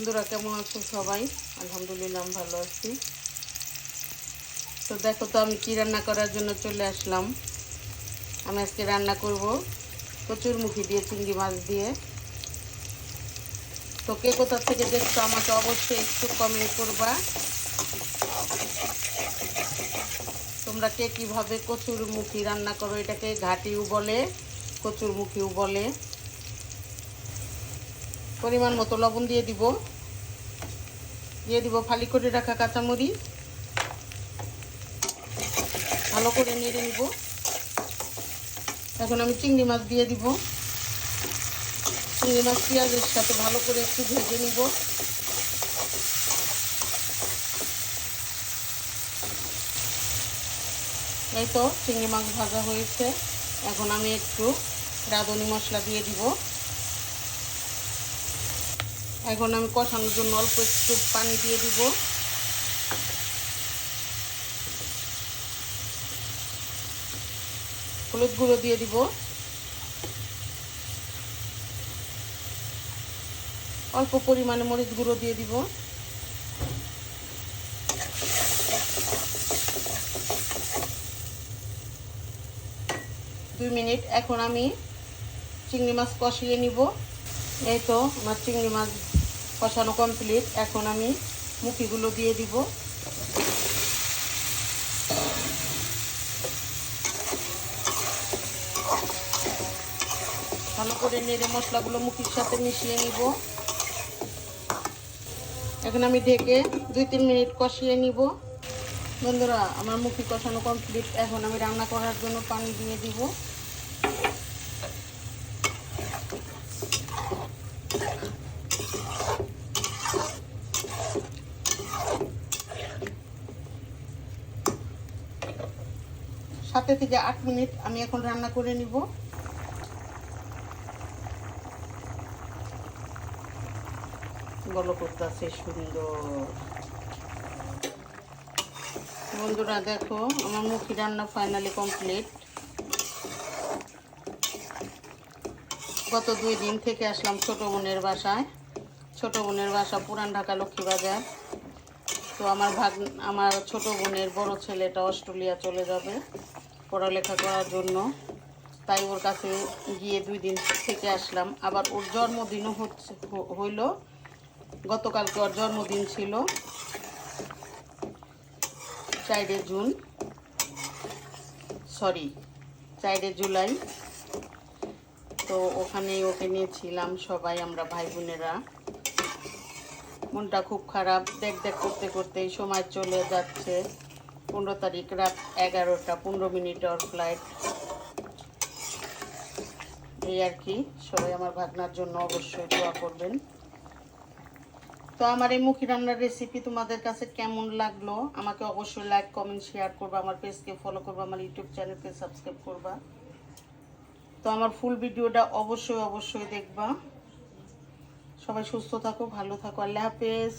বন্ধুরা কেমন আছো সবাই? আলহামদুলিল্লাহ আমি ভালো আছি। তো দেখো তো আমি কি রান্না করার জন্য চলে আসলাম। আমি আজকে রান্না করব কচুরমুখী দিয়ে চিংড়ি মাছ দিয়ে। তো কে কোথা থেকে দেখছো আমাকে অবশ্যই একটু কমেন্ট করবা। তোমরা কে কীভাবে কচুরমুখী রান্না করো, এটাকে ঘাটিও বলে কচুরমুখীও বলে। পরিমাণ মতো লবণ দিয়ে দিব ফালি করে রাখা কাঁচামরিচ, ভালো করে নেড়ে নিব। এখন আমি চিংড়ি মাছ দিয়ে দিব। চিংড়ি মাছ পেঁয়াজের সাথে ভালো করে একটু ভেজে নিব। এই তো চিংড়ি মাছ ভাজা হয়েছে। এখন আমি একটু রাঁধুনি মশলা দিয়ে দিব। এখন আমি কষানোর জন্য অল্প একটু পানি দিয়ে দিব। হলুদ গুঁড়ো দিয়ে দিব। অল্প পরিমাণে মরিচ গুঁড়ো দিয়ে দিব। 2 মিনিট। এখন আমি চিংড়ি মাছ কষিয়ে নিব। এই তো আমার চিংড়ি মাছ কষানো কমপ্লিট। এখন আমি মুখিগুলো দিয়ে দিব। ভালো করে নেড়ে মশলাগুলো মুখির সাথে মিশিয়ে নিব। এখন আমি ঢেকে 2-3 মিনিট কষিয়ে নিব। বন্ধুরা আমার মুখি কষানো কমপ্লিট। এখন আমি রান্না করার জন্য পানি দিয়ে দিব। সাথে থেকে 8 মিনিট আমি এখন রান্না করে নিব। গল্প করতেছে সুন্দর। বন্ধুরা দেখো আমার মুখি রান্না ফাইনালি কমপ্লিট। গত 2 দিন থেকে আসলাম ছোট বোনের বাসায়। ছোট বোনের বাসা পুরান ঢাকা লক্ষ্মীবাজার। তো আমার ছোট বোনের বড় ছেলেটা অস্ট্রেলিয়া চলে যাবে পড়ালেখা করার জন্য। তাই ওর কাছে গিয়ে 2 দিন থেকে আসলাম। আবার ওর জন্মদিনও হইল। গতকালকে ওর জন্মদিন ছিল, 4 জুলাই। তো ওখানেই ওকে নিয়েছিলাম সবাই, আমরা ভাই বোনেরা। মনটা খুব খারাপ। দেখ করতে করতে সময় চলে যাচ্ছে। 15 তারিখ রাত 11টা 15 মিনিট ওর ফ্লাইট। এই আর কি। সবাই আমার ভাগনার জন্য অবশ্যই দোয়া করবেন। তো আমার এই মুখি রান্নার রেসিপি তোমাদের কাছে কেমন লাগলো আমাকে অবশ্যই লাইক কমেন্ট শেয়ার করবা। আমার পেজকে ফলো করবা, আমার ইউটিউব চ্যানেলকে সাবস্ক্রাইব করবা। তো আমার ফুল ভিডিওটা অবশ্যই দেখবা। সবাই সুস্থ থাকো, ভালো থাকো। আল্লাহ হাফেজ।